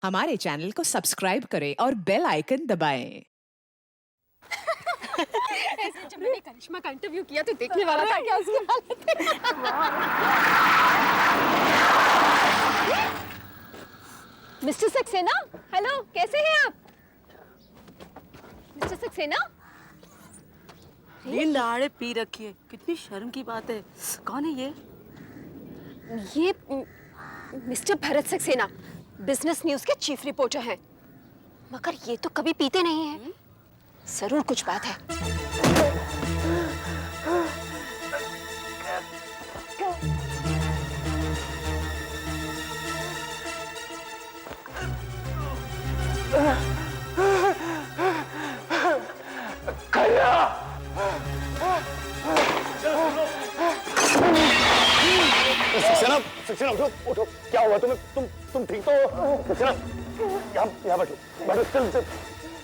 हमारे चैनल को सब्सक्राइब करें और बेल आइकन दबाएं। ऐसे जब मैंने करिश्मा का इंटरव्यू किया तो देखने वाला था क्या उसकी हालत है। मिस्टर सक्सेना, हेलो, कैसे हैं आप? मिस्टर सक्सेना, नींद दहाड़े पी रखी है, कितनी शर्म की बात है। कौन है ये mister Bharat Saxena business news के चीफ रिपोर्टर हैं, मगर ये तो कभी पीते नहीं हैं। जरूर कुछ बात है। सक्सेना, सक्सेना उठो, उठो। क्या हुआ तुम्हें? तुम ठीक तो हो? सक्सेना, यहाँ बैठो, बैठो, चल,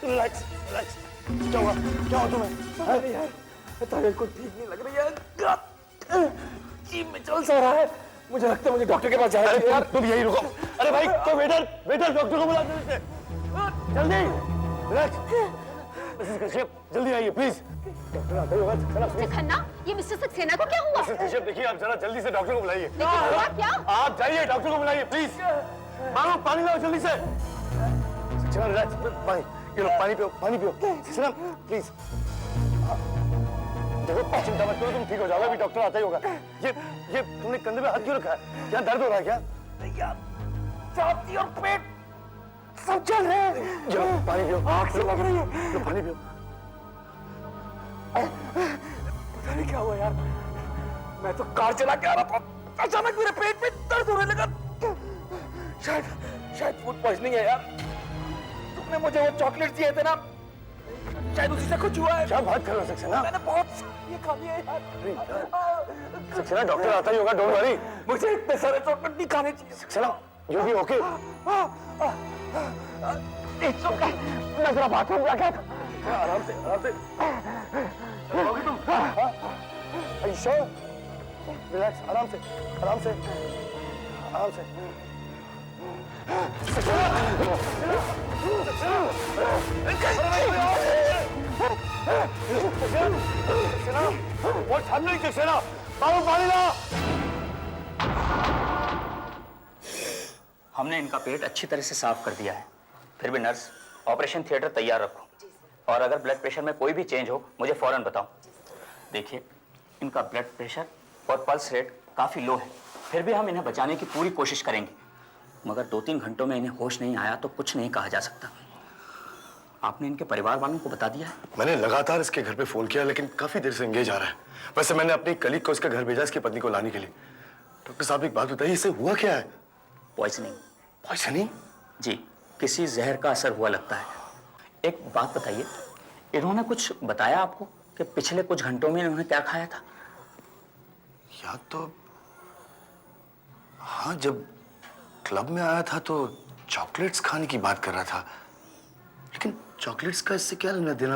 रिलैक्स, रिलैक्स। क्या हुआ? क्या हुआ तुम्हें? अरे यार, तबीयत कुछ ठीक नहीं लग रही है। जी में चल सा रहा है। मुझे लगता है मुझे डॉक्टर के पास जाना है। यार तुम यही रुको। अरे भाई, तो वेटर डॉक्टर को बुला जल्दी से, जल्दी। रिलैक्स। मिसेस कश्यप, जल्दी आइए प्लीज। डॉक्टर आता ही होगा। चला प्लीज। खन्ना, ये मिस्टर सक्सेना को क्या हुआ? मिसेस कश्यप, देखिए आप जरा जल्दी से डॉक्टर को बुलाइए। लेकिन हुआ क्या? आप जाइए, डॉक्टर को बुलाइए प्लीज। मानो पानी लाओ जल्दी से। चला, रिलैक्स, पानी ये लो, पानी पियो, पानी पियो। चला प्लीज। देखो चिंता मत करो, तुम ठीक हो जाओगे, अभी डॉक्टर आता ही होगा। ये तुमने कंधे पे हाथ क्यों रखा है? क्या दर्द हो रहा है क्या? यार छाती और पेट सब चल रहे हैं। चलो पानी पियो, आग से लग रही है। लो पानी पियो। पता नहीं क्या हुआ यार, मैं तो कार चला के आ रहा था, अचानक मेरे पेट में दर्द होने लगा। शायद फूड पॉइजनिंग है यार। तुमने मुझे वो चॉकलेट दिए थे ना, शायद उसी से कुछ हुआ है। क्या बात कर रहे हो सक्सेना? मैंने बहुत ये खा लिया यार। सक्सेना, डॉक्टर आता ही होगा, डोंट वरी। मुझे इतने सारे चॉकलेट नहीं खाने चाहिए। Saxena, you be okay? It's okay. मैं जरा बाथरूम जाके आता हूं। आराम से, आराम से। चलोगे तुम? Are you sure? Relax, आराम से, आराम से, आराम से। What's happening, Saxena? पानी लाओ। हमने इनका पेट अच्छी तरह से साफ कर दिया है। फिर भी नर्स, ऑपरेशन थिएटर तैयार रखो और अगर ब्लड प्रेशर में कोई भी चेंज हो मुझे फौरन बताओ। देखिए, इनका ब्लड प्रेशर और पल्स रेट काफ़ी लो है, फिर भी हम इन्हें बचाने की पूरी कोशिश करेंगे, मगर 2-3 घंटों में इन्हें होश नहीं आया तो कुछ नहीं कहा जा सकता। आपने इनके परिवार वालों को बता दिया है? मैंने लगातार इसके घर पे फोन किया, लेकिन काफी देर से एंगेज आ रहा है। वैसे मैंने अपनी कलीग को इसके घर भेजा इसकी पत्नी को लाने के लिए। डॉक्टर साहब, एक बात बताइए, इससे हुआ क्या है? पॉइजनिंग। पॉइजनिंग? जी, किसी जहर का असर हुआ लगता है। एक बात बताइए, इन्होंने कुछ बताया आपको कि पिछले कुछ घंटों में इन्होंने क्या खाया था? याद तो हाँ, जब क्लब में आया था तो चॉकलेट्स खाने की बात कर रहा था, लेकिन चॉकलेट्स का इससे क्या लेना देना?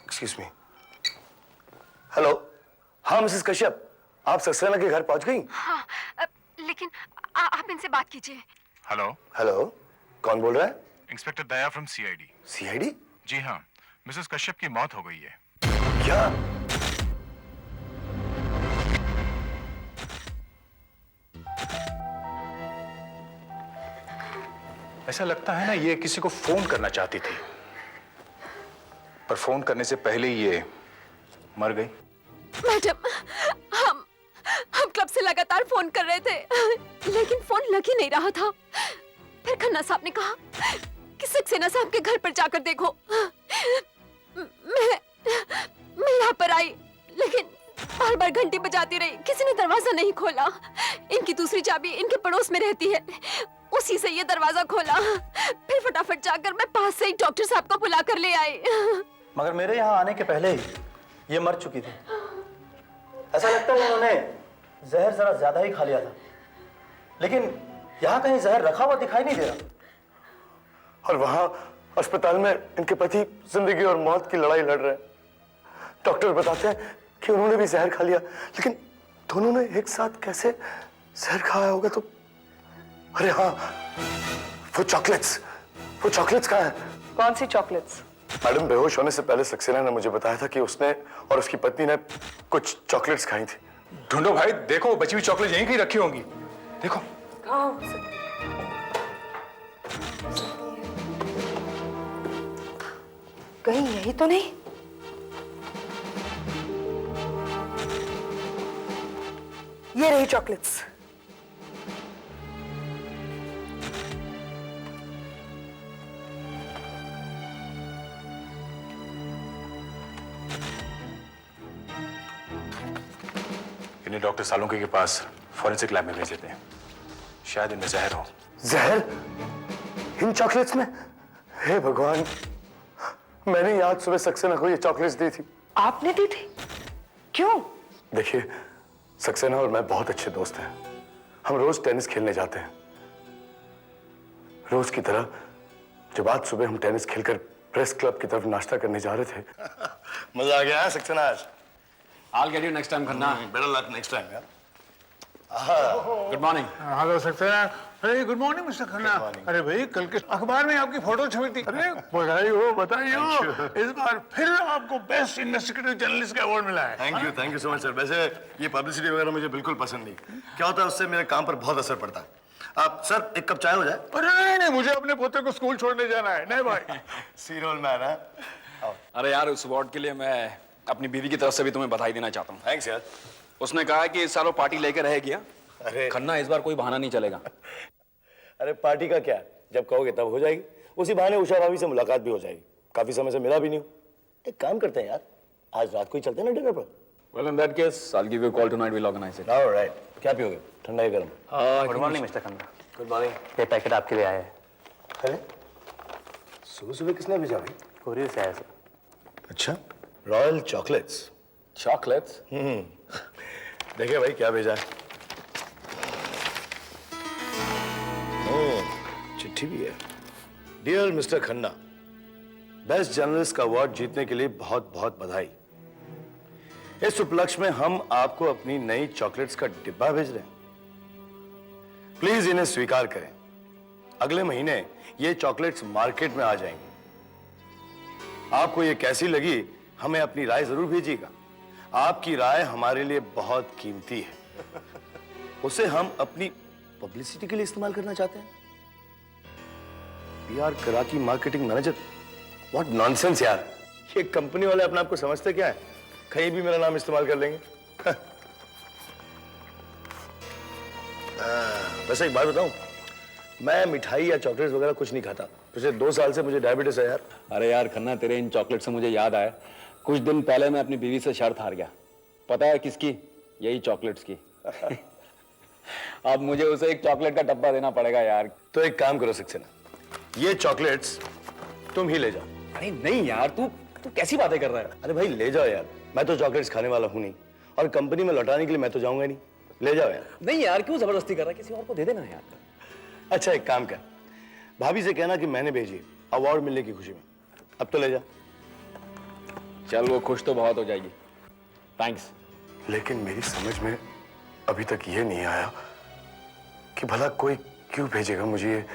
Excuse me. हेलो, हाँ मिसेस कश्यप, आप सक्सेना के घर पहुंच गई? हाँ, लेकिन आप इनसे बात कीजिए। हेलो, हेलो, कौन बोल रहा है? Inspector Daya from CID. CID? जी हाँ, मिसेस कश्यप की मौत हो गई है। क्या? ऐसा लगता है ना ये किसी को फोन करना चाहती थी, पर फोन करने से पहले ही ये मर गई। मैडम, हम क्लब से लगातार फोन कर रहे थे, लेकिन फोन लग ही नहीं रहा था। फिर खन्ना साहब ने कहा कि सक्सेना साहब के घर पर जाकर देखो। मैं यहाँ पर आई, लेकिन बार-बार घंटी बजाती रही, किसी ने दरवाजा नहीं खोला। इनकी दूसरी चाबी इनके पड़ोस में रहती है, उसी से ये दरवाजा खोला। फिर फटाफट जाकर मैं पास से ही डॉक्टर साहब को बुला कर ले आई। मगर मेरे यहाँ आने के पहले ही ये मर चुकी थी। ऐसा लगता है उन्होंने जहर जरा ज्यादा ही खा लिया था, लेकिन यहाँ कहीं जहर रखा हुआ दिखाई नहीं दे रहा। और वहां अस्पताल में इनके पति जिंदगी और मौत की लड़ाई लड़ रहे हैं। डॉक्टर बताते हैं कि उन्होंने भी जहर खा लिया, लेकिन दोनों ने एक साथ कैसे जहर खाया होगा? तो अरे हाँ, वो चॉकलेट्स कहाँ है? कौन सी चॉकलेट्स? मैडम, बेहोश होने से पहले सक्सेना ने मुझे बताया था कि उसने और उसकी पत्नी ने कुछ चॉकलेट्स खाई थी। ढूंढो भाई, देखो बची हुई चॉकलेट यहीं कहीं रखी होंगी। देखो। कहाँ हो सकती? कहीं यही तो नहीं? ये रही चॉकलेट्स। इन्हें डॉक्टर सालुंके के पास फॉरेंसिक लैब में भेज देते हैं। शायद इनमें जहर हो। जहर इन चॉकलेट्स में? हे भगवान, मैंने ही आज सुबह सक्सेना को ये चॉकलेट्स दी थी। आपने दी थी? क्यों? देखिए, सक्सेना और मैं बहुत अच्छे दोस्त हैं। हम रोज टेनिस खेलने जाते हैं। रोज की तरह जब आज सुबह हम टेनिस खेलकर प्रेस क्लब की तरफ नाश्ता करने जा रहे थे। मजा आ गया है सक्सेना आज? I'll get you next time, Khanna. Better luck next time, यार। Good morning. हेलो सक्सेना। अरे गुड मॉर्निंग मिस्टर खन्ना। अरे भाई, कल के अखबार में आपकी फोटो छपी थी। अरे बधाई हो। इस बार फिर आपको बेस्ट इन्वेस्टिगेटिव जर्नलिस्ट का अवार्ड मिला है। Thank you so much sir. वैसे ये पब्लिसिटी वगैरह मुझे बिल्कुल पसंद नहीं। क्या होता है, उससे मेरे काम पर बहुत असर पड़ता है। आप सर, एक कप चाय हो जाए? अरे नहीं, मुझे अपने पोते को स्कूल छोड़ने जाना है। नहीं भाई। सी रोल मैन है। अरे यार, उस अवार्ड के लिए मैं अपनी बीवी की तरफ से भी तुम्हें बधाई देना चाहता हूँ। थैंक्स यार। उसने कहा है कि इस साल वो पार्टी लेकर रह गया। अरे खन्ना, इस बार कोई बहाना नहीं चलेगा। अरे पार्टी का क्या, जब कहोगे तब हो जाएगी। उसी बहाने उषा भाभी से मुलाकात भी हो जाएगी। काफी समय से मिला भी नहीं हूँ। एक काम करते हैं यार, आज रात को ही चलते हैं ना डिनर पर। Well, in that case, I'll give you a call tonight. We'll organize it. Alright. क्या पियोगे, ठंडा या गर्म? Good morning mister Khanna. Good morning. ये पैकेट आपके लिए आया है। अरे सुबह सुबह किसने भेजा भाई? कोरियर से आया सर। अच्छा, रॉयल चॉकलेट्स। Chocolates? देखिए भाई क्या भेजा है। चिट्ठी भी है। Dear mister Khanna, best journalist का अवार्ड जीतने के लिए बहुत बहुत बधाई। इस उपलक्ष्य में हम आपको अपनी नई चॉकलेट्स का डिब्बा भेज रहे हैं। प्लीज इन्हें स्वीकार करें। अगले महीने ये चॉकलेट्स मार्केट में आ जाएंगी। आपको ये कैसी लगी, हमें अपनी राय जरूर भेजिएगा। आपकी राय हमारे लिए बहुत कीमती है। उसे हम अपनी पब्लिसिटी के लिए इस्तेमाल करना चाहते हैं। पीआर कराकी मार्केटिंग मैनेजर, व्हाट नॉनसेंस यार। ये कंपनी वाले अपने आप को समझते क्या है, कहीं भी मेरा नाम इस्तेमाल कर लेंगे। वैसे एक बात बताऊं, मैं मिठाई या चॉकलेट्स वगैरह कुछ नहीं खाता। पिछले 2 साल से मुझे डायबिटीज है यार। अरे यार खन्ना, तेरे इन चॉकलेट से मुझे याद आया, कुछ दिन पहले मैं अपनी बीवी से शर्त हार गया। पता है किसकी? यही चॉकलेट्स की। अब मुझे उसे एक चॉकलेट का डब्बा देना पड़ेगा यार। तो एक काम करो सक्सेना, ये चॉकलेट्स तुम ही ले जाओ। अरे नहीं यार, तू कैसी बातें कर रहा है? अरे भाई ले जाओ यार, मैं तो चॉकलेट्स खाने वाला हूं नहीं, और कंपनी में लौटाने के लिए मैं तो जाऊंगा नहीं। ले जाओ यार। नहीं यार, क्यों जबरदस्ती कर रहा है? किसी और को दे देना यार। अच्छा एक काम कर, भाभी से कहना कि मैंने भेजी अवार्ड मिलने की खुशी में। अब तो ले जा। चल, वो खुश तो बहुत हो जाएगी। थैंक्स। लेकिन मेरी समझ में अभी तक ये नहीं आया कि भला कोई क्यों भेजेगा मुझे ये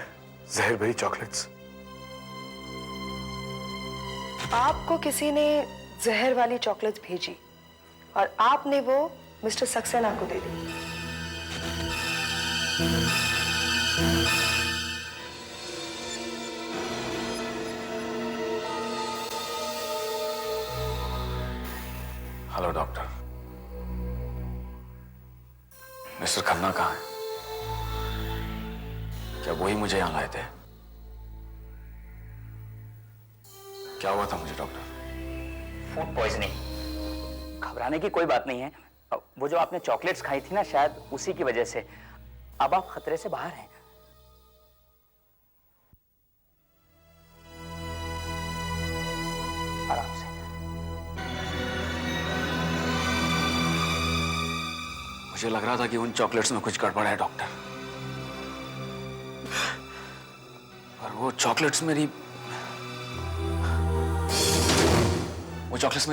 जहर भरी चॉकलेट्स। आपको किसी ने जहर वाली चॉकलेट्स भेजी और आपने वो मिस्टर सक्सेना को दे दी। हेलो डॉक्टर, मिस्टर खन्ना कहाँ है? क्या वही मुझे यहां लाए थे? क्या हुआ था मुझे डॉक्टर? Food poisoning. घबराने की कोई बात नहीं है। वो जो आपने चॉकलेट्स खाई थी ना, शायद उसी की वजह से अब आप खतरे से बाहर हैं। आराम से। मुझे लग रहा था कि उन चॉकलेट्स में कुछ गड़बड़ है डॉक्टर, और वो चॉकलेट्स मेरी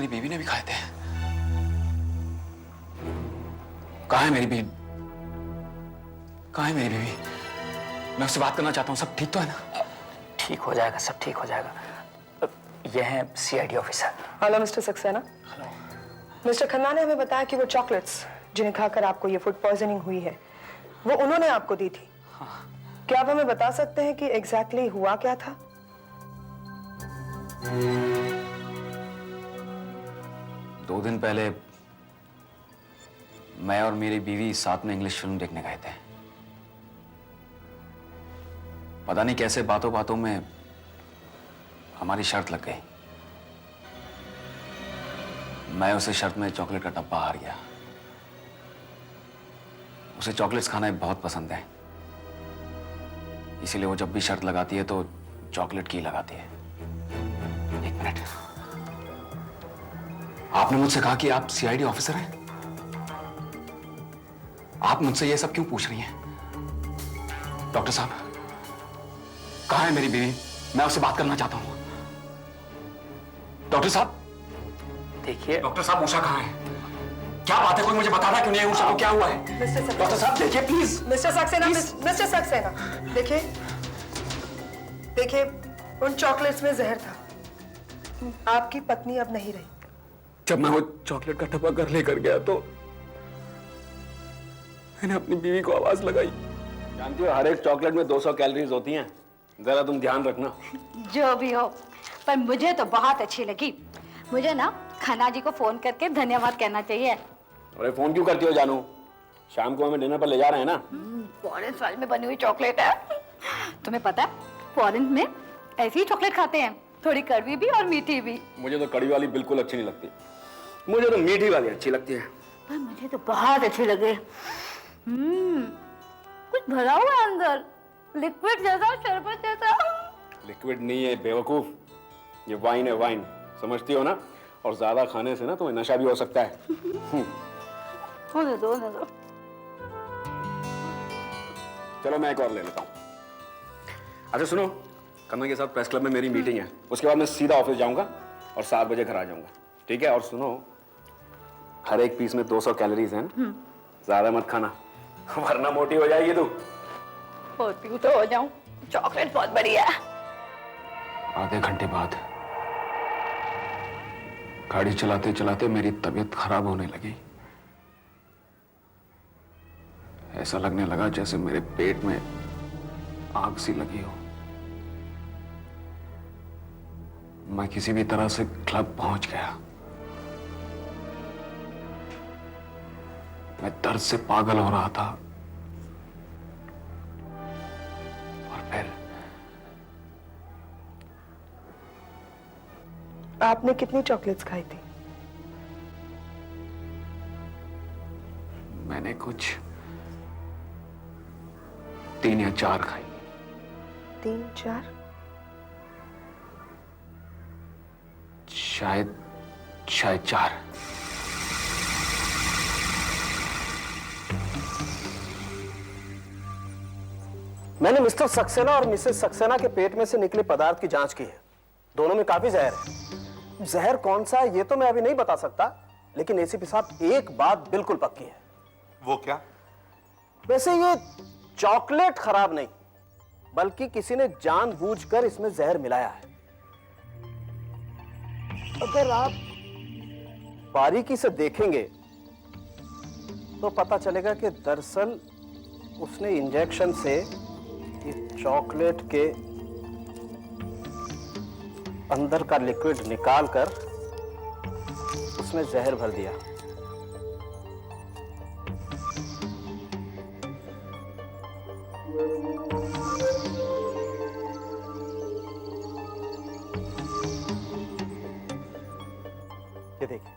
बीवी ने भी खाए थे। कहाँ है मेरी बीवी? कहाँ है मेरी बीवी? मैं उससे बात करना चाहता हूँ। सब ठीक तो है ना? ठीक हो जाएगा, सब ठीक हो जाएगा। यह है CID officer. Hello mister Saxena. Mister Khanna ने हमें बताया कि वो चॉकलेट्स जिन्हें खाकर आपको ये फूड पॉइजनिंग हुई है वो उन्होंने आपको दी थी। क्या आप हमें बता सकते हैं कि एग्जैक्टली हुआ क्या था? दो दिन पहले मैं और मेरी बीवी साथ में इंग्लिश फिल्म देखने गए थे। पता नहीं कैसे बातों बातों में हमारी शर्त लग गई। मैं उसे शर्त में चॉकलेट का डब्बा हार गया। उसे चॉकलेट्स खाना बहुत पसंद है, इसीलिए वो जब भी शर्त लगाती है तो चॉकलेट की लगाती है। एक मिनट, आपने मुझसे कहा कि आप सीआईडी ऑफिसर हैं। आप मुझसे ये सब क्यों पूछ रही हैं? डॉक्टर साहब, कहाँ है मेरी बीवी? मैं उससे बात करना चाहता हूं। डॉक्टर साहब, देखिए डॉक्टर साहब, उषा कहाँ है? क्या बात है? कोई मुझे बता रहा क्यों नहीं है? उषा को क्या हुआ है? डॉक्टर साहब देखिए please. Mister Saxena, mister Saxena, देखिए देखिए, उन चॉकलेट्स में जहर था। आपकी पत्नी अब नहीं रही। जब मैं वो चॉकलेट का डब्बा घर लेकर गया तो मैंने अपनी बीवी को आवाज लगाई। जानती हो, हर एक चॉकलेट में 200 कैलोरीज होती हैं। जरा तुम ध्यान रखना। जो भी हो, पर मुझे तो बहुत अच्छी लगी। मुझे ना खन्ना जी को फोन करके धन्यवाद कहना चाहिए। अरे फोन क्यों करती हो जानू? शाम को हमें डिनर पर ले जा रहे हैं ना। फॉरेन स्टाइल में बनी हुई चॉकलेट है। तुम्हें पता है फॉरेन में ऐसी ही चॉकलेट खाते हैं, थोड़ी कड़वी भी और मीठी भी। मुझे तो कड़ी वाली बिल्कुल अच्छी नहीं लगती, मुझे तो मीठी वाली अच्छी लगती है। पर मुझे तो बहुत अच्छी लगे। कुछ भरा हुआ है अंदर, लिक्विड जैसा, शरबत जैसा। लिक्विड नहीं है बेवकूफ, ये वाइन है, वाइन। समझती हो ना? और ज्यादा खाने से ना तुम्हें नशा भी हो सकता है। होने दो, होने दो। चलो मैं एक और ले लेता हूँ। अच्छा सुनो, खन्ना के साथ प्रेस क्लब में मेरी मीटिंग है, उसके बाद मैं सीधा ऑफिस जाऊंगा और 7 बजे घर आ जाऊंगा, ठीक है? और सुनो, हर एक पीस में 200 कैलोरीज हैं, ज्यादा मत खाना वरना मोटी हो जाएगी तू। होती तो हो जाऊं, चॉकलेट बहुत बढ़िया है। आधे घंटे बाद गाड़ी चलाते चलाते मेरी तबीयत खराब होने लगी। ऐसा लगने लगा जैसे मेरे पेट में आग सी लगी हो। मैं किसी भी तरह से क्लब पहुंच गया। मैं दर्द से पागल हो रहा था। और फिर आपने कितनी चॉकलेट्स खाई थी? मैंने कुछ 3 या 4 खाई। 3, 4? शायद 4। मैंने मिस्टर सक्सेना और मिसेस सक्सेना के पेट में से निकले पदार्थ की जांच की है। दोनों में काफी जहर है। जहर कौन सा है ये तो मैं अभी नहीं बता सकता, लेकिन एसीपी साहब एक बात बिल्कुल पक्की है। वो क्या? वैसे ये चॉकलेट खराब नहीं, बल्कि किसी ने जानबूझकर इसमें जहर मिलाया है। अगर आप बारीकी से देखेंगे तो पता चलेगा कि दरअसल उसने इंजेक्शन से इस चॉकलेट के अंदर का लिक्विड निकालकर उसमें जहर भर दिया। ये देखिए,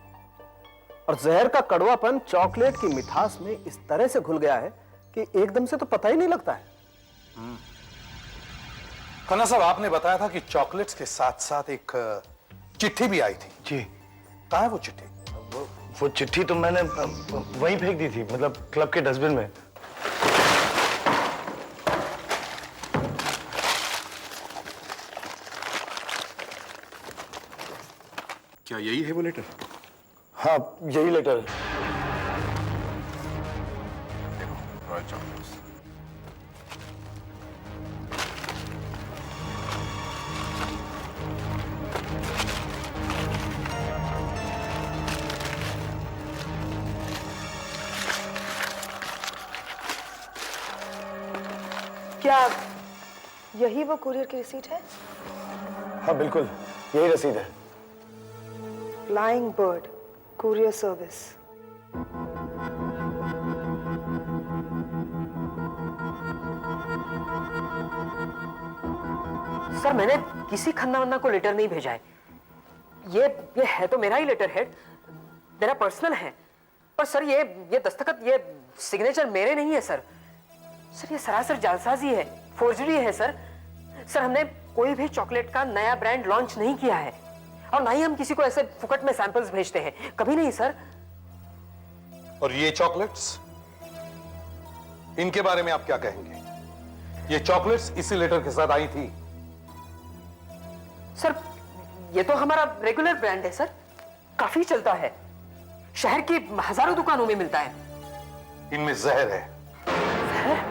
और जहर का कड़वापन चॉकलेट की मिठास में इस तरह से घुल गया है कि एकदम से तो पता ही नहीं लगता है। खन्ना साहब, आपने बताया था कि चॉकलेट्स के साथ साथ एक चिट्ठी भी आई थी। जी, कहाँ है वो चिट्ठी? वो चिट्ठी तो मैंने वहीं फेंक दी थी, मतलब क्लब के डस्टबिन में। क्या यही है वो लेटर? हाँ, यही लेटर है। Royal chocolates. क्या यही वो कुरियर की रिसीट है? हाँ बिल्कुल, यही रसीद है। Flying bird courier service. Sir मैंने किसी खन्ना वन्ना को लेटर नहीं भेजा है। ये है तो मेरा ही लेटर हेड, मेरा पर्सनल है, पर सर ये दस्तखत, ये सिग्नेचर मेरे नहीं है सर। सर ये सरासर जालसाजी है, फोर्जरी है सर। सर हमने कोई भी चॉकलेट का नया ब्रांड लॉन्च नहीं किया है, और ना ही हम किसी को ऐसे फुकट में सैंपल्स भेजते हैं, कभी नहीं सर। और ये चॉकलेट्स, इनके बारे में आप क्या कहेंगे? ये चॉकलेट्स इसी लेटर के साथ आई थी। सर ये तो हमारा रेगुलर ब्रांड है सर, काफी चलता है, शहर की हजारों दुकानों में मिलता है। इनमें जहर है। जहर?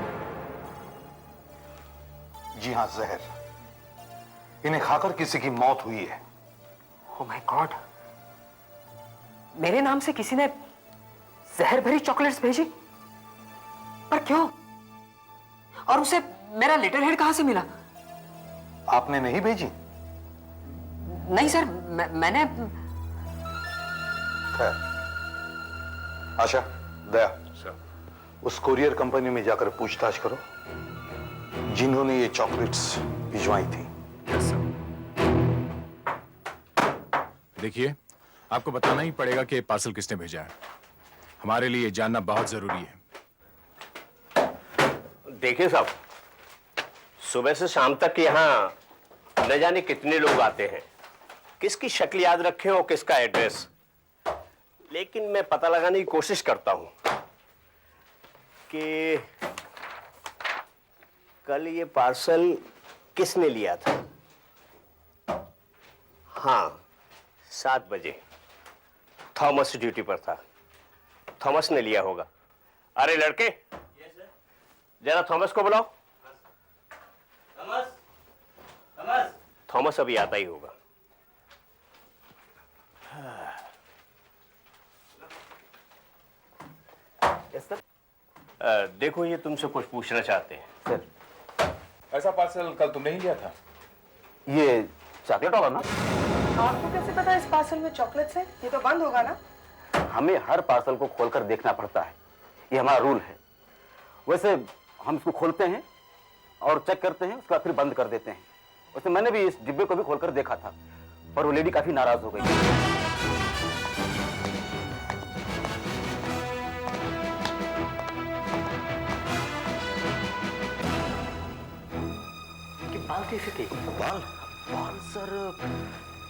जी हां, जहर। इन्हें खाकर किसी की मौत हुई है। ओह माय गॉड, मेरे नाम से किसी ने जहर भरी चॉकलेट्स भेजी? पर क्यों? और उसे मेरा लेटर हेड कहां से मिला? आपने नहीं भेजी? नहीं सर, मैंने। खैर, आशा, दया, उस कुरियर कंपनी में जाकर पूछताछ करो जिन्होंने ये चॉकलेट्स भिजवाई थी। देखिए, आपको बताना ही पड़ेगा कि पार्सल किसने भेजा है। हमारे लिए जानना बहुत जरूरी है। देखिए साहब, सुबह से शाम तक यहाँ न जाने कितने लोग आते हैं, किसकी शक्ल याद रखें और किसका एड्रेस, लेकिन मैं पता लगाने की कोशिश करता हूं कि कल ये पार्सल किसने लिया था। हाँ, 7 बजे थॉमस ड्यूटी पर था, थॉमस ने लिया होगा। अरे लड़के, जरा थॉमस को बुलाओ। थॉमस अभी आता ही होगा। Yes sir. देखो, ये तुमसे कुछ पूछना चाहते हैं। सर, ऐसा पार्सल कल तुमने ही लिया था? ये चॉकलेट वाला ना? आपको कैसे पता इस पार्सल में चॉकलेट्स है? ये तो बंद होगा ना? हमें हर पार्सल को खोलकर देखना पड़ता है, ये हमारा रूल है। वैसे हम इसको खोलते हैं और चेक करते हैं, उसके बाद फिर बंद कर देते हैं। वैसे मैंने भी इस डिब्बे को भी खोलकर देखा था, पर वो लेडी काफी नाराज हो गई। बाल कैसे थे? बाल बाल सर,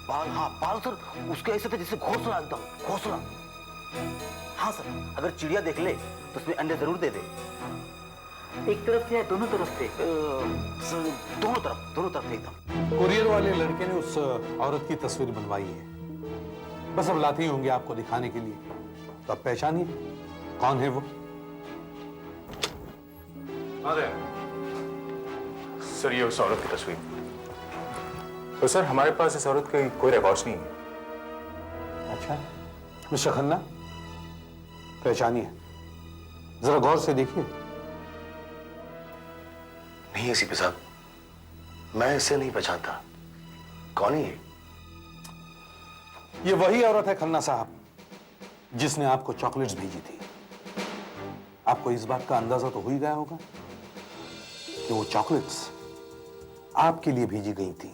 बाल, हाँ बाल सर उसके ऐसे थे जैसे घोंसला, एकदम घोंसला। हाँ सर, अगर चिड़िया देख ले तो उसमें अंडे जरूर दे दे। एक तरफ से या दोनों तरफ से? सर दोनों तरफ थे एकदम। कुरियर वाले लड़के ने उस औरत की तस्वीर बनवाई है, बस अब लाते ही होंगे आपको दिखाने के लिए, तो अब पहचानिए कौन है वो। सर, ये उस औरत की तस्वीर। तो सर, हमारे पास इस औरत के कोई रिकॉर्ड्स नहीं है। अच्छा, मिस्टर खन्ना, पहचानिए, जरा गौर से देखिए। नहीं एसीपी साहब, मैं इसे नहीं पहचानता। कौन है ये? ये वही औरत है खन्ना साहब जिसने आपको चॉकलेट्स भेजी थी। आपको इस बात का अंदाजा तो हो ही गया होगा कि वो चॉकलेट्स आपके लिए भेजी गई थी,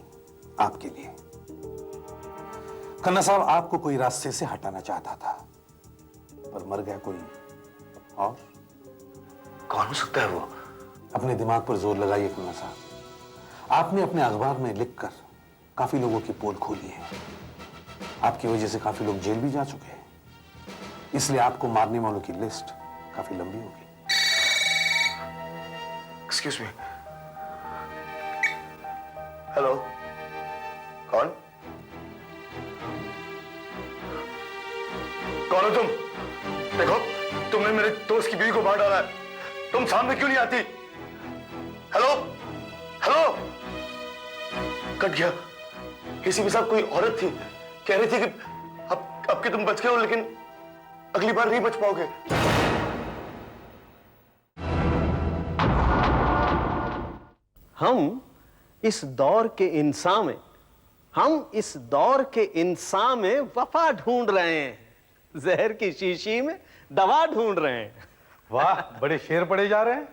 आपके लिए। खन्ना साहब, आपको कोई रास्ते से हटाना चाहता था, पर मर गया कोई और। कौन हो सकता है वो? अपने दिमाग पर जोर लगाइए खन्ना साहब। आपने अपने अखबार में लिखकर काफी लोगों की पोल खोली है। आपकी वजह से काफी लोग जेल भी जा चुके हैं, इसलिए आपको मारने वालों की लिस्ट काफी लंबी होगी। Excuse me. हेलो, कौन? कौन हो तुम? देखो, तुमने मेरे दोस्त की बीवी को मार डाला है। तुम सामने क्यों नहीं आती? Hello, hello. कट गया। एसीपी साहब, कोई औरत थी, कह रही थी कि अब कि तुम बच गए हो, लेकिन अगली बार नहीं बच पाओगे। हम इस दौर के इंसान में वफा ढूंढ रहे हैं, जहर की शीशी में दवा ढूंढ रहे हैं। वाह, बड़े शेर पड़े जा रहे हैं।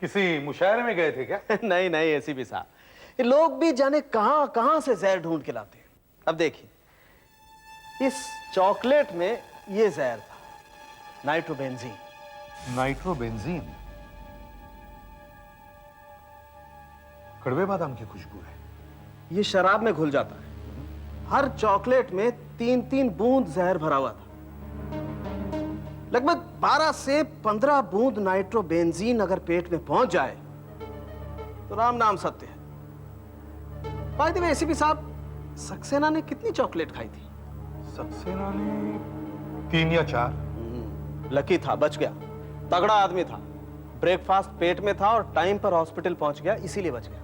किसी मुशायरे में गए थे क्या? नहीं नहीं, एसीपी साहब, ये लोग भी जाने कहां कहां से जहर ढूंढ के लाते हैं। अब देखिए, इस चॉकलेट में ये जहर था, नाइट्रोबेंजीन। नाइट्रोबेंजीन? कड़वे बादाम की खुशबू है। ये शराब में घुल जाता है। हर चॉकलेट में 3-3 बूंद जहर भरा हुआ था। लगभग 12 से 15 बूंद नाइट्रोबेंजीन अगर पेट में पहुंच जाए तो राम नाम सत्य है। बाय द वे एसीपी साहब, सक्सेना ने कितनी चॉकलेट खाई थी? सक्सेना ने 3 या 4। लकी था, बच गया। तगड़ा आदमी था, ब्रेकफास्ट पेट में था और टाइम पर हॉस्पिटल पहुंच गया, इसीलिए बच गया।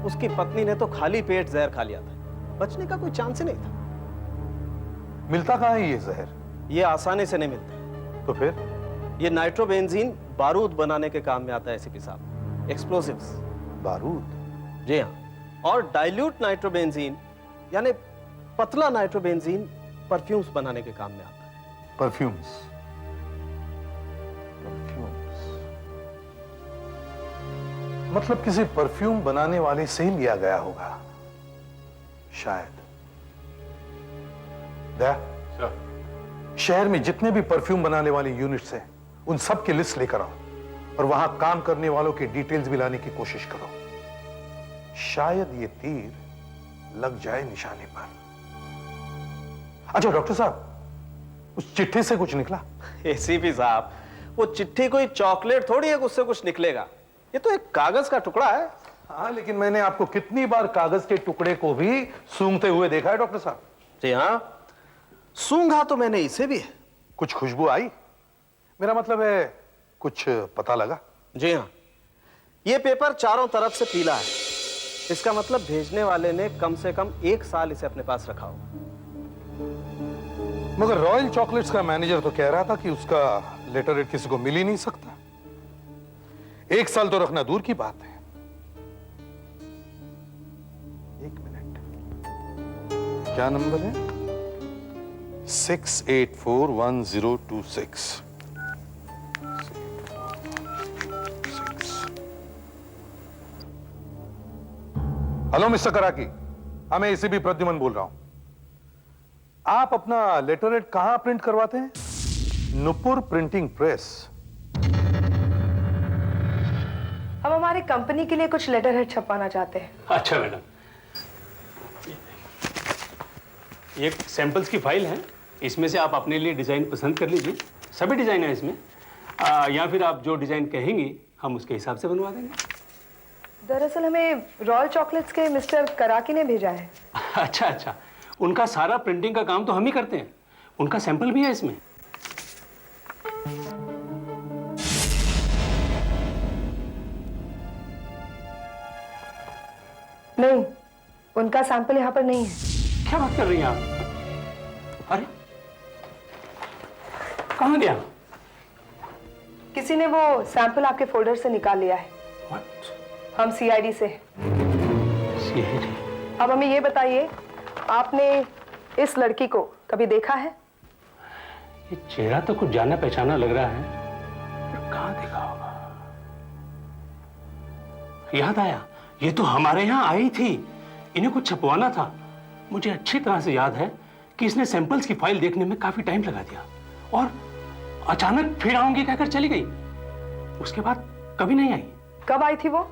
उसकी पत्नी ने तो खाली पेट जहर खा लिया था, बचने का कोई चांस ही नहीं था। मिलता कहाँ है ये जहर? ये आसानी से नहीं मिलता। तो फिर? ये नाइट्रोबेंजीन बारूद बनाने के काम में आता है एसीपी साहब, एक्सप्लोसिव्स। बारूद? जी हाँ। और डाइल्यूट नाइट्रोबेंजीन यानी पतला नाइट्रोबेंजीन परफ्यूम्स बनाने के काम में आता है। परफ्यूम्स? मतलब किसी परफ्यूम बनाने वाले से ही लिया गया होगा शायद। दया, शहर में जितने भी परफ्यूम बनाने वाले यूनिट्स हैं, उन सब की लिस्ट लेकर आओ और वहां काम करने वालों की डिटेल्स भी लाने की कोशिश करो। शायद ये तीर लग जाए निशाने पर। अच्छा डॉक्टर साहब, उस चिट्ठी से कुछ निकला? एसीपी साहब, वो चिट्ठी कोई चॉकलेट थोड़ी है उससे कुछ निकलेगा। ये तो एक कागज का टुकड़ा है। हाँ, लेकिन मैंने आपको कितनी बार कागज के टुकड़े को भी सूंघते हुए देखा है डॉक्टर साहब। जी हाँ, सूंघा तो मैंने इसे भी है। कुछ खुशबू आई? मेरा मतलब है कुछ पता लगा? जी हाँ, ये पेपर चारों तरफ से पीला है। इसका मतलब भेजने वाले ने कम से कम 1 साल इसे अपने पास रखा होगा। मगर रॉयल चॉकलेट्स का मैनेजर तो कह रहा था कि उसका लेटर हेड किसी को मिल ही नहीं सकता। 1 साल तो रखना दूर की बात है। 1 मिनट, क्या नंबर है? 6841026। हेलो मिस्टर कराकी, हाँ मैं एसीपी प्रद्युमन बोल रहा हूं। आप अपना लेटर हेड कहां प्रिंट करवाते हैं? Nupur printing press. हम हमारी कंपनी के लिए कुछ लेटर हेड छपवाना चाहते हैं। अच्छा मैडम, ये सैंपल्स की फाइल है, इसमें से आप अपने लिए डिज़ाइन पसंद कर लीजिए। सभी डिज़ाइन है इसमें, या फिर आप जो डिज़ाइन कहेंगी हम उसके हिसाब से बनवा देंगे। दरअसल हमें रॉयल चॉकलेट्स के मिस्टर कराकी ने भेजा है। अच्छा अच्छा, उनका सारा प्रिंटिंग का काम तो हम ही करते हैं, उनका सैंपल भी है इसमें। नहीं, उनका सैंपल यहाँ पर नहीं है। क्या बात कर रही हैं आप? अरे कहाँ गया? किसी ने वो सैंपल आपके फोल्डर से निकाल लिया है। What? हम सीआईडी से। सीआईडी? अब हमें ये बताइए, आपने इस लड़की को कभी देखा है? ये चेहरा तो कुछ जाना पहचाना लग रहा है, पर कहाँ देखा होगा? याद आया, ये तो हमारे यहाँ आई थी, इन्हें कुछ छपवाना था। मुझे अच्छी तरह से याद है कि इसने सैंपल्स की फाइल देखने में काफी टाइम लगा दिया और अचानक फिर आऊंगी कहकर चली गई। उसके बाद कभी नहीं आई। कब आई थी वो?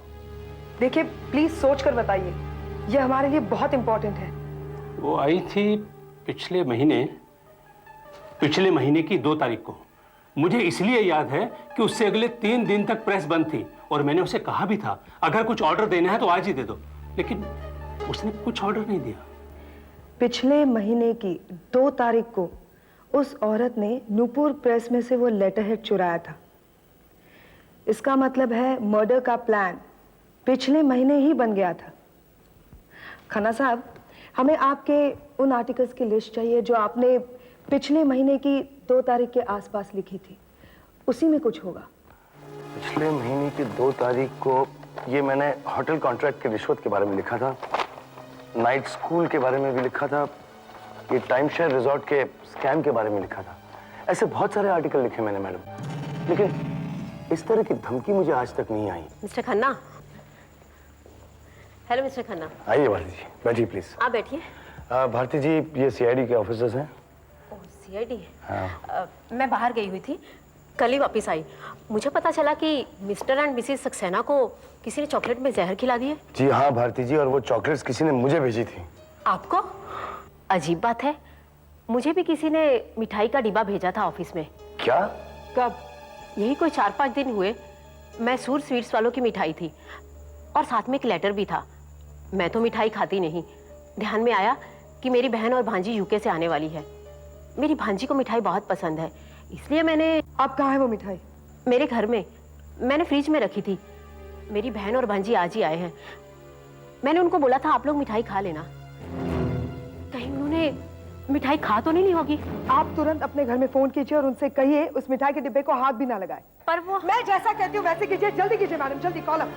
देखिए प्लीज सोच कर बताइए, ये हमारे लिए बहुत इंपॉर्टेंट है। वो आई थी पिछले महीने की 2 तारीख को। मुझे इसलिए याद है कि उससे अगले 3 दिन तक प्रेस बंद थी और मैंने उसे कहा भी था अगर कुछ ऑर्डर देना है तो आज ही दे दो, लेकिन उसने कुछ ऑर्डर नहीं दिया। पिछले महीने की 2 तारीख को उस औरत ने नूपुर प्रेस में से वो लेटर हेड चुराया था। इसका मतलब है मर्डर का प्लान पिछले महीने ही बन गया था। खन्ना साहब, हमें आपके उन आर्टिकल्स की लिस्ट चाहिए जो आपने पिछले महीने की 2 तारीख के आसपास लिखी थी। उसी में कुछ होगा। पिछले महीने की 2 तारीख को ये मैंने होटल कॉन्ट्रैक्ट के रिश्वत के बारे में लिखा था, नाइट स्कूल के बारे में भी लिखा था, ये टाइम शेयर रिजॉर्ट के स्कैम के बारे में लिखा था। ऐसे बहुत सारे आर्टिकल लिखे मैंने मैडम, लेकिन इस तरह की धमकी मुझे आज तक नहीं आई। Mister Khanna. Hello mister Khanna. आइए भारती जी, बैठिए प्लीज। आप बैठिए। भारती जी, ये सीआईडी के ऑफिसर्स हैं। सीआईडी? हाँ। मैं बाहर गई हुई थी, कल ही वापस आई। मुझे पता चला कि मिस्टर एंड मिसेस सक्सेना को किसी ने चॉकलेट में जहर खिला दिए। जी हाँ भारती जी, और वो चॉकलेट्स किसी ने मुझे भेजी थी। आपको? अजीब बात है, मुझे भी किसी ने मिठाई का डिब्बा भेजा था ऑफिस में। क्या? कब? यही कोई 4-5 दिन हुए। मैसूर स्वीट्स वालों की मिठाई थी और साथ में एक लेटर भी था। मैं तो मिठाई खाती नहीं, ध्यान में आया कि मेरी बहन और भांजी यूके से आने वाली है। मेरी भांजी को मिठाई बहुत पसंद है, इसलिए मैंने। आप कहाँ है वो मिठाई? मेरे घर में, मैंने फ्रिज में रखी थी। मेरी बहन और भांजी आज ही आए हैं। मैंने उनको बोला था आप लोग मिठाई खा लेना। कहीं उन्होंने मिठाई खा तो नहीं ली होगी? आप तुरंत अपने घर में फोन कीजिए और उनसे कहिए उस मिठाई के डिब्बे को हाथ भी ना लगाए। पर वो मैं जैसा कहती हूँ वैसे कीजिए। जल्दी कीजिए मैडम, जल्दी कॉल अप।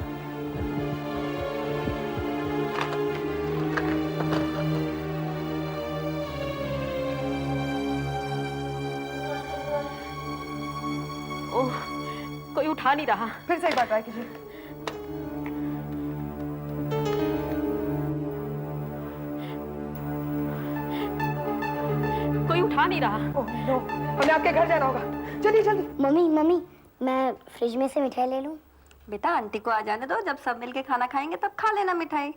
ओह, कोई उठा नहीं रहा। फिर से एक बार ट्राई कीजिए। कोई उठा नहीं रहा। ओह नो, हमें आपके घर जाना होगा। जल्दी जल्दी। मम्मी मम्मी, मैं फ्रिज में से मिठाई ले लूं? बेटा आंटी को आ जाने दो, जब सब मिलके खाना खाएंगे तब खा लेना मिठाई।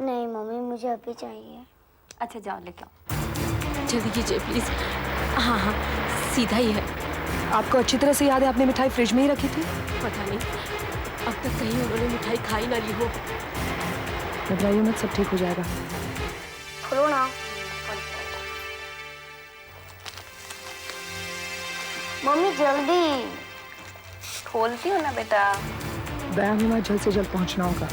नहीं मम्मी, मुझे अभी चाहिए। अच्छा जाओ लेके आओ। जल्दी कीजिए प्लीज। हाँ हाँ, सीधा ही है। आपको अच्छी तरह से याद है आपने मिठाई फ्रिज में ही रखी थी? पता नहीं, अब तक कहीं उन्होंने मिठाई खाई ना ली हो। घबराइए मत, सब ठीक हो जाएगा। खोलो ना। मम्मी जल्दी। खोलती हूँ ना बेटा। बयान में जल्द से जल्द पहुंचना होगा।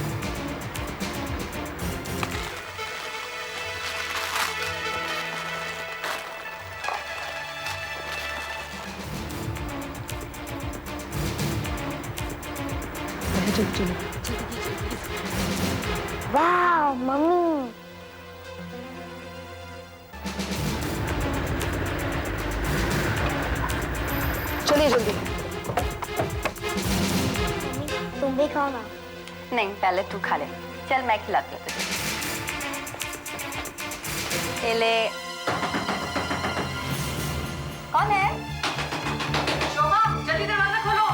चलो वाह मम्मी, चलिए जल्दी। तुम भी खाओ ना। नहीं पहले तू खा ले। चल मैं खिलाती हूँ तुझे। ये ले। कौन है? शोभा, जल्दी दरवाजा खोलो।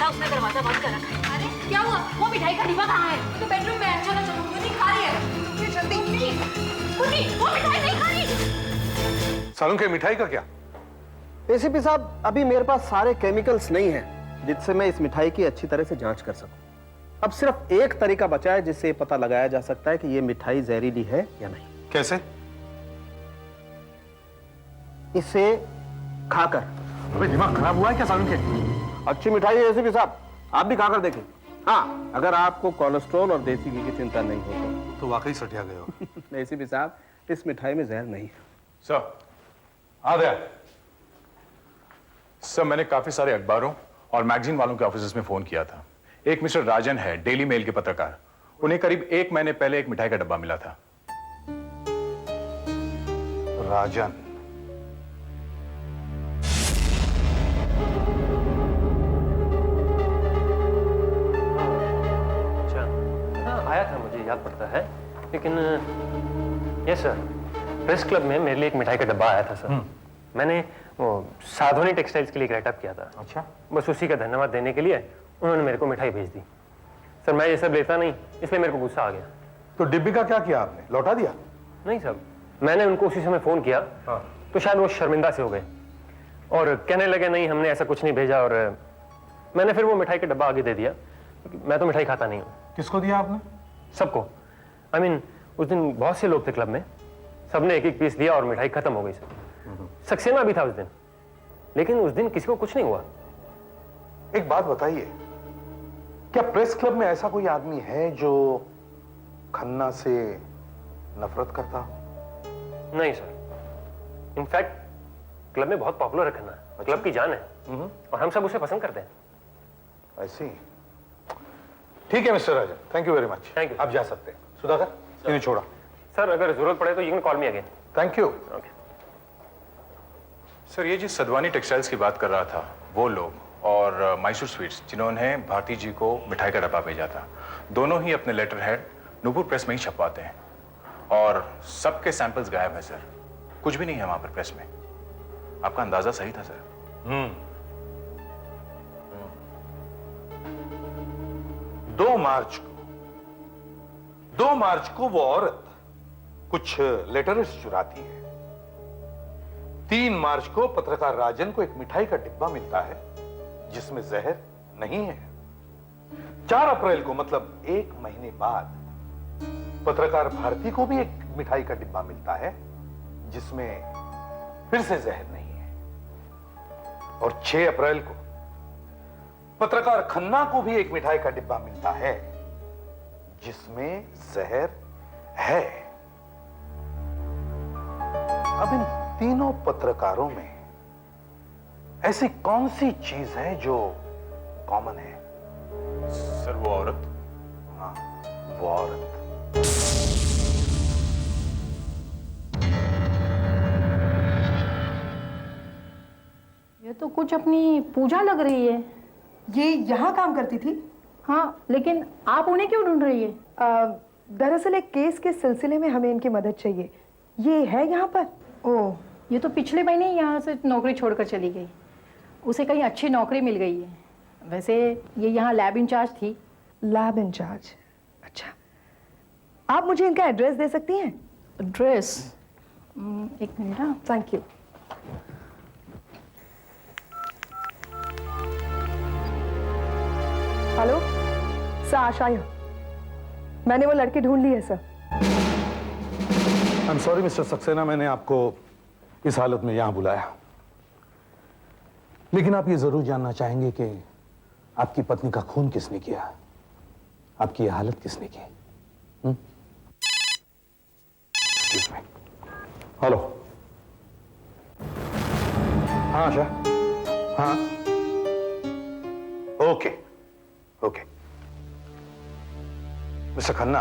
उसने दरवाजा बंद कर रखा है। अरे क्या हुआ? वो मिठाई का डिब्बा कहाँ है? तो बेडरूम में है। चलो चलो, मुन्नी खा रही है। जल्दी। मुन्नी, वो मिठाई नहीं खा रही। सालून के मिठाई का क्या? एसीपी साहब, अभी मेरे पास सारे केमिकल्स नहीं हैं जिससे मैं इस मिठाई की अच्छी तरह से जांच कर सकूं। अब सिर्फ एक तरीका बचा है जिससे ये पता लगाया जा सकता है कि ये मिठाई जहरीली है या नहीं। कैसे? इसे खाकर। अबे दिमाग खराब हुआ है क्या सालून के? अच्छी मिठाई है एसीपी साहब, आप भी खाकर देखें। हाँ, अगर आपको कोलेस्ट्रॉल और देसी घी की चिंता नहीं हो तो वाकई सटिया गए हो। एसीपी साहब, इस मिठाई में जहर नहीं है। सर आ गया। सर मैंने काफी सारे अखबारों और मैगजीन वालों के ऑफिस में फोन किया था। एक मिस्टर राजन है, डेली मेल के पत्रकार। उन्हें करीब 1 महीने पहले एक मिठाई का डब्बा मिला था। राजन? आया था, मुझे याद पड़ता है, लेकिन यस सर, प्रेस क्लब में मेरे लिए एक मिठाई का डब्बा आया था सर। मैंने वो साधोनी टेक्सटाइल्स के लिए एक राइटअप किया था। अच्छा। बस उसी का धन्यवाद देने के लिए उन्होंने मेरे को मिठाई भेज दी। सर मैं ये सब लेता नहीं, इसलिए मेरे को गुस्सा आ गया। तो डिब्बे का क्या किया आपने? लौटा दिया? नहीं सर, मैंने उनको उसी समय फोन किया। तो शायद वो शर्मिंदा से हो गए और कहने लगे नहीं हमने ऐसा कुछ नहीं भेजा, और मैंने फिर वो मिठाई का डब्बा आगे दे दिया। मैं तो मिठाई खाता नहीं हूँ। किसको दिया आपने? सबको। I mean, उस दिन बहुत से लोग थे क्लब में, सबने एक एक पीस दिया और मिठाई खत्म हो गई सर। सक्सेना भी था उस दिन, लेकिन उस दिन किसी को कुछ नहीं हुआ। एक बात बताइए, क्या प्रेस क्लब में ऐसा कोई आदमी है जो खन्ना से नफरत करता हो? नहीं सर, इनफैक्ट क्लब में बहुत पॉपुलर है खन्ना, क्लब की जान है और हम सब उसे पसंद करते हैं। I see. ठीक है mister Rajan, thank you very much. Thank you. आप जा सकते हैं। सुधाकर, इन्हें छोड़ा। सर अगर जरूरत पड़े तो you can call me again. Thank you. Okay. Sir ये जिस सदवानी टेक्सटाइल्स की बात कर रहा था वो लोग और मैसूर स्वीट्स जिन्होंने भारती जी को मिठाई का डब्बा भेजा था, दोनों ही अपने लेटर हेड नूपुर प्रेस में ही छपवाते हैं और सबके सैंपल्स गायब है सर, कुछ भी नहीं है वहां पर प्रेस में। आपका अंदाजा सही था सर। 2 मार्च को वो औरत कुछ लेटर्स चुराती है। 3 मार्च को पत्रकार राजन को एक मिठाई का डिब्बा मिलता है जिसमें जहर नहीं है। 4 अप्रैल को मतलब 1 महीने बाद पत्रकार भारती को भी एक मिठाई का डिब्बा मिलता है जिसमें फिर से जहर नहीं है। और 6 अप्रैल को पत्रकार खन्ना को भी एक मिठाई का डिब्बा मिलता है जिसमें जहर है। अब इन तीनों पत्रकारों में ऐसी कौन सी चीज है जो कॉमन है? सर वो औरत। हाँ, वो औरत। ये तो कुछ अपनी पूजा लग रही है। ये यहाँ काम करती थी? हाँ, लेकिन आप उन्हें क्यों ढूंढ रही है? दरअसल एक केस के सिलसिले में हमें इनकी मदद चाहिए। ये है यहाँ पर? ओह, ये तो पिछले महीने यहाँ से नौकरी छोड़कर चली गई। उसे कहीं अच्छी नौकरी मिल गई है। वैसे ये यहाँ लैब इंचार्ज थी। Lab in charge? अच्छा, आप मुझे इनका एड्रेस दे सकती हैं? एड्रेस? एक मिनट। हाँ, थैंक यू। हेलो सर, आशा यहाँ। मैंने वो लड़की ढूंढ ली है sir. I am sorry mister Saxena, मैंने आपको इस हालत में यहां बुलाया, लेकिन आप ये जरूर जानना चाहेंगे कि आपकी पत्नी का खून किसने किया, आपकी ये हालत किसने की? हेलो। हाँ आशा। हाँ okay okay. Mister Khanna,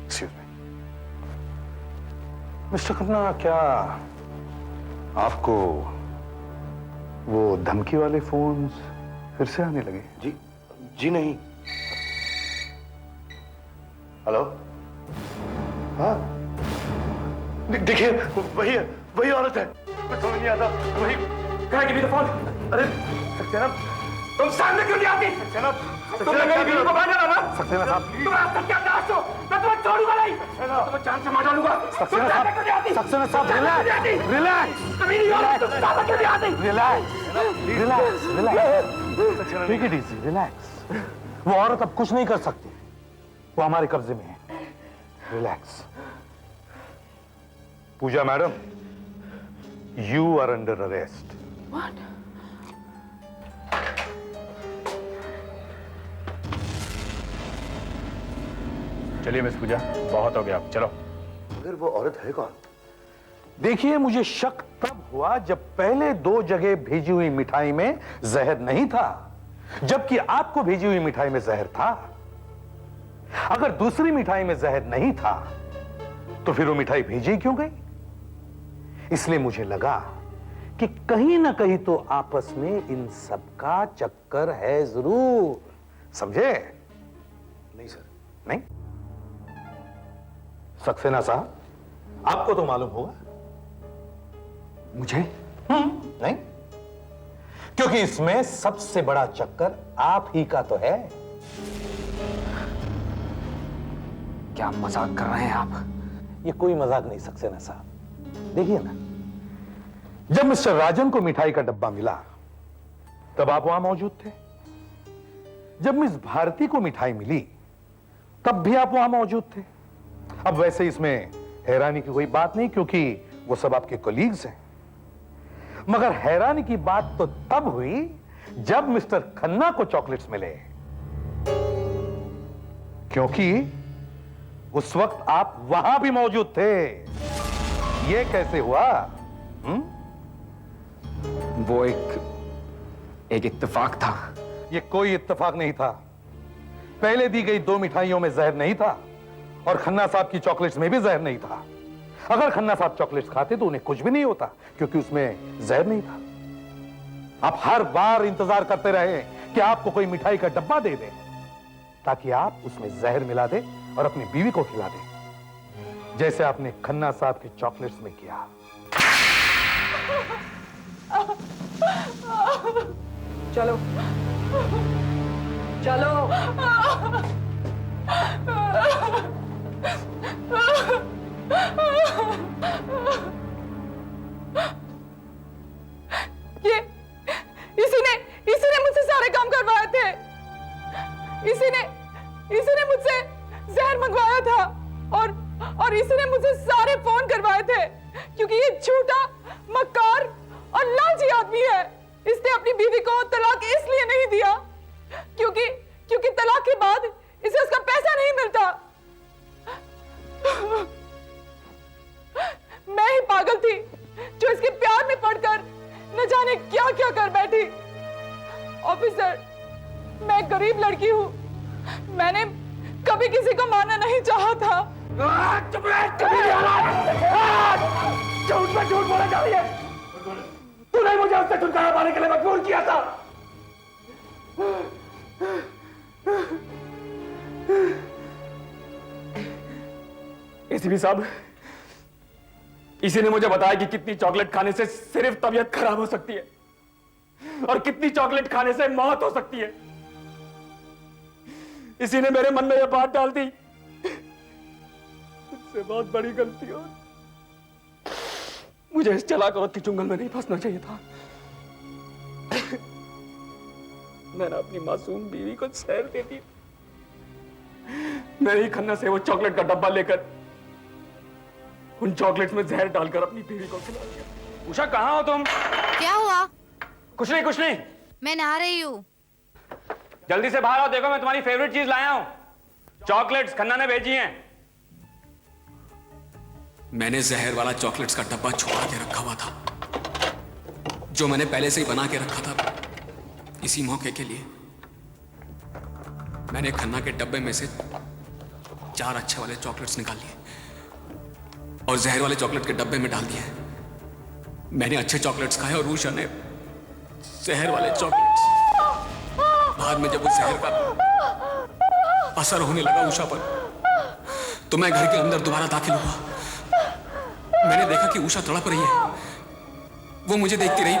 excuse me. Mister Khanna, क्या आपको वो धमकी वाले फोन्स फिर से आने लगे? जी नहीं। हेलो। हाँ देखिए, वही औरत है। कुछ समझ नहीं आता। वही कहाँ गिरी फोन? अरे सक्सेना, तुम सामने क्यों नहीं आती? सक्सेना, तुमने मेरी बीवी को मारा ना? सक्सेना साहब, तुम आज तक क्या चाहते हो? मैं तुम्हें छोड़ूंगा नहीं। तुम्हें जान से मार डालूंगा। सक्सेना साहब, सक्सेना साहब, relax, relax, relax, relax. Take it easy, relax. वो औरत अब कुछ नहीं कर सकती, वो हमारे कब्जे में है। Relax. Pooja madam, you are under arrest. What? चलिए मिस पूजा, बहुत हो गया, आप चलो। अगर वो औरत है कौन? देखिए, मुझे शक तब हुआ जब पहले 2 जगह भेजी हुई मिठाई में जहर नहीं था, जबकि आपको भेजी हुई मिठाई में जहर था। अगर दूसरी मिठाई में जहर नहीं था तो फिर वो मिठाई भेजी क्यों गई? इसलिए मुझे लगा कि कहीं ना कहीं तो आपस में इन सब का चक्कर है जरूर। समझे? नहीं सर। नहीं? सक्सेना साहब, आपको तो मालूम होगा। मुझे? नहीं, क्योंकि इसमें सबसे बड़ा चक्कर आप ही का तो है। क्या मजाक कर रहे हैं आप? ये कोई मजाक नहीं सक्सेना साहब। देखिए ना, जब मिस्टर राजन को मिठाई का डब्बा मिला तब आप वहां मौजूद थे। जब मिस भारती को मिठाई मिली तब भी आप वहां मौजूद थे। अब वैसे इसमें हैरानी की कोई बात नहीं, क्योंकि वो सब आपके कोलीग्स हैं। मगर हैरानी की बात तो तब हुई जब मिस्टर खन्ना को चॉकलेट्स मिले, क्योंकि उस वक्त आप वहां भी मौजूद थे। ये कैसे हुआ? वो एक इत्तेफाक था। ये कोई इत्तेफाक नहीं था। पहले दी गई 2 मिठाइयों में जहर नहीं था और खन्ना साहब की चॉकलेट्स में भी जहर नहीं था। अगर खन्ना साहब चॉकलेट्स खाते तो उन्हें कुछ भी नहीं होता, क्योंकि उसमें जहर नहीं था। आप हर बार इंतजार करते रहे कि आपको कोई मिठाई का डब्बा दे दे ताकि आप उसमें जहर मिला दे और अपनी बीवी को खिला दे, जैसे आपने खन्ना साहब के चॉकलेट्स में किया। चलो चलो। ये इसी ने मुझसे सारे काम करवाए थे। इसी ने मुझसे जहर मंगवाया था और इसी ने मुझसे सारे फोन करवाए थे, क्योंकि ये झूठा, मक्कार और लालची आदमी है। इसने अपनी बीवी को तलाक इसलिए नहीं दिया क्योंकि तलाक के बाद इसे उसका पैसा नहीं मिलता। मैं ही पागल थी जो इसके प्यार में पड़कर न जाने क्या क्या कर बैठी। ऑफिसर, मैं गरीब लड़की हूं। मैंने कभी किसी को मारना नहीं चाहा था। झूठ में झूठ बोला जा रही है। तूने मुझे उससे छुटकारा पाने के लिए मजबूर किया था। एसीपी साहब, इसी ने मुझे बताया कि कितनी चॉकलेट खाने से सिर्फ तबीयत खराब हो सकती है और कितनी चॉकलेट खाने से मौत हो सकती है। इसी ने मेरे मन में यह बात डाल दी। इससे बहुत बड़ी गलती हो। मुझे इस चालाक औरत के चुंगल में नहीं फंसना चाहिए था। मैंने अपनी मासूम बीवी को जहर दे दी। मैं ही खन्ना से वो चॉकलेट का डब्बा लेकर उन चॉकलेट्स में जहर डालकर अपनी बीवी को खिला दिया। उषा, कहाँ हो तुम? क्या हुआ? कुछ नहीं। मैं नहा रही हूँ। जल्दी से बाहर आओ, देखो मैं तुम्हारी फेवरेट चीज लाया हूं। चॉकलेट्स खन्ना ने भेजी हैं। मैंने जहर वाला चॉकलेट्स का डब्बा छुपा के रखा हुआ था, जो मैंने पहले से ही बना के रखा था इसी मौके के लिए। मैंने खन्ना के डब्बे में से 4 अच्छे वाले चॉकलेट्स निकाल लिए और जहर वाले चॉकलेट के डब्बे में डाल दिए। मैंने अच्छे चॉकलेट्स खाए और उषा ने जहर वाले चॉकलेट्स। बाद में जब उस जहर का असर होने लगा उषा पर, तो मैं घर के अंदर दोबारा दाखिल हुआ। मैंने देखा कि उषा तड़प रही है। वो मुझे देखती रही,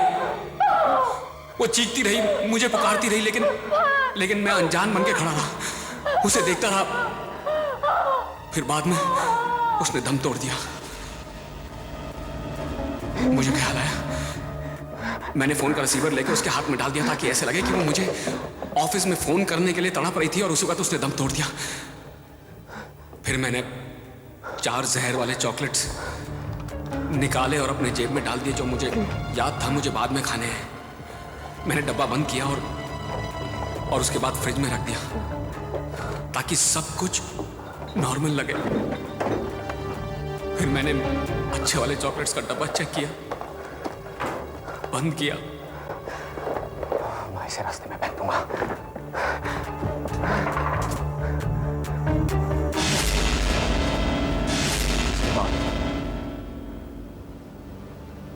वो चीखती रही, मुझे पुकारती रही, लेकिन मैं अनजान बन के खड़ा रहा, उसे देखता रहा। फिर बाद में उसने दम तोड़ दिया। मुझे ख्याल आया, मैंने फोन का रिसीवर लेकर उसके हाथ में डाल दिया ताकि ऐसे लगे कि वो मुझे ऑफिस में फोन करने के लिए तड़प रही थी और उसी वक्त उसने दम तोड़ दिया। फिर मैंने 4 जहर वाले चॉकलेट्स निकाले और अपने जेब में डाल दिए, जो मुझे याद था मुझे बाद में खाने हैं। मैंने डब्बा बंद किया और उसके बाद फ्रिज में रख दिया ताकि सब कुछ नॉर्मल लगे। फिर मैंने अच्छे वाले चॉकलेट्स का डब्बा चेक किया, बंद किया। मैं इसे रास्ते में फेंक दूंगा।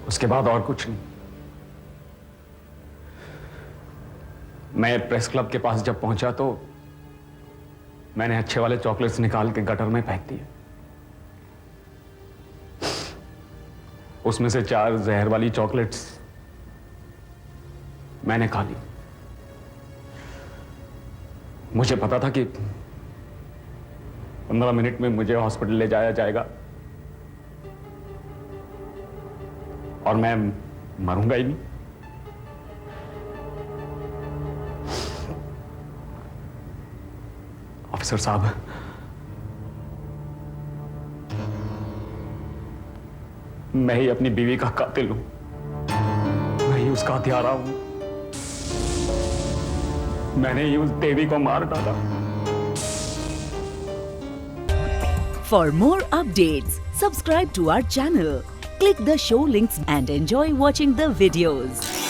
उसके बाद और कुछ नहीं। मैं प्रेस क्लब के पास जब पहुंचा तो मैंने अच्छे वाले चॉकलेट्स निकाल के गटर में फेंक दिए। उसमें से 4 जहर वाली चॉकलेट्स मैंने खा ली। मुझे पता था कि 15 मिनट में मुझे हॉस्पिटल ले जाया जाएगा और मैं मरूंगा ही नहीं। ऑफिसर साहब, मैं ही अपनी बीवी का कातिल हूं, मैं ही उसका हत्यारा हूं। मैंने ही उस देवी को मार डाला। For more updates, subscribe to our channel, Click the show links and enjoy watching the videos.